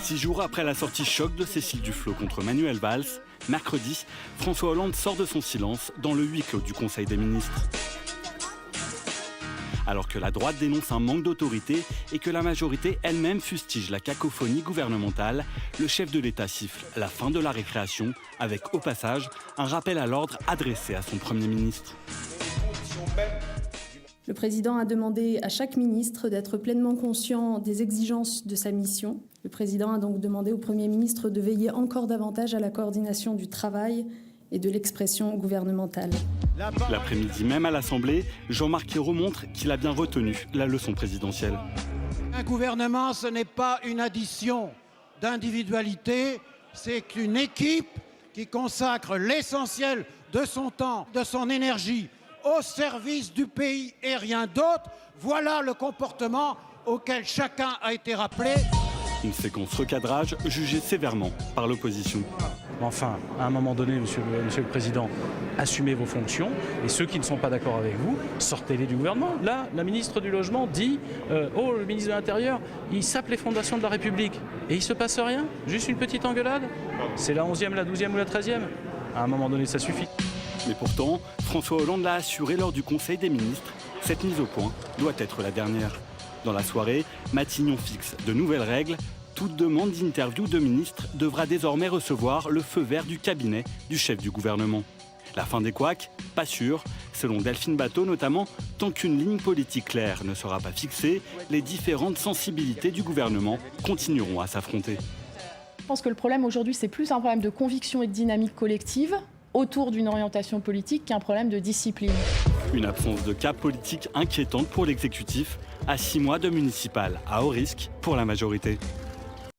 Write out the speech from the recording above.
6 jours après la sortie choc de Cécile Duflot contre Manuel Valls, mercredi, François Hollande sort de son silence dans le huis clos du Conseil des ministres. Alors que la droite dénonce un manque d'autorité et que la majorité elle-même fustige la cacophonie gouvernementale, le chef de l'État siffle la fin de la récréation avec, au passage, un rappel à l'ordre adressé à son Premier ministre. Le président a demandé à chaque ministre d'être pleinement conscient des exigences de sa mission. Le président a donc demandé au Premier ministre de veiller encore davantage à la coordination du travail et de l'expression gouvernementale. L'après-midi même à l'Assemblée, Jean-Marc Ayrault montre qu'il a bien retenu la leçon présidentielle. Un gouvernement, ce n'est pas une addition d'individualités, c'est une équipe qui consacre l'essentiel de son temps, de son énergie au service du pays et rien d'autre. Voilà le comportement auquel chacun a été rappelé. Une séquence recadrage jugée sévèrement par l'opposition. Enfin, à un moment donné, monsieur le Président, assumez vos fonctions et ceux qui ne sont pas d'accord avec vous, sortez-les du gouvernement. Là, la ministre du Logement dit le ministre de l'Intérieur, il sape les fondations de la République et il ne se passe rien. Juste une petite engueulade. C'est la 11e, la 12e ou la 13e. À un moment donné, ça suffit. Mais pourtant, François Hollande l'a assuré lors du Conseil des ministres, cette mise au point doit être la dernière. Dans la soirée, Matignon fixe de nouvelles règles. Toute demande d'interview de ministre devra désormais recevoir le feu vert du cabinet du chef du gouvernement. La fin des couacs, pas sûr. Selon Delphine Batho notamment, tant qu'une ligne politique claire ne sera pas fixée, les différentes sensibilités du gouvernement continueront à s'affronter. Je pense que le problème aujourd'hui, c'est plus un problème de conviction et de dynamique collective autour d'une orientation politique qu'un problème de discipline. Une absence de cap politique inquiétante pour l'exécutif, à 6 mois de municipal, à haut risque pour la majorité.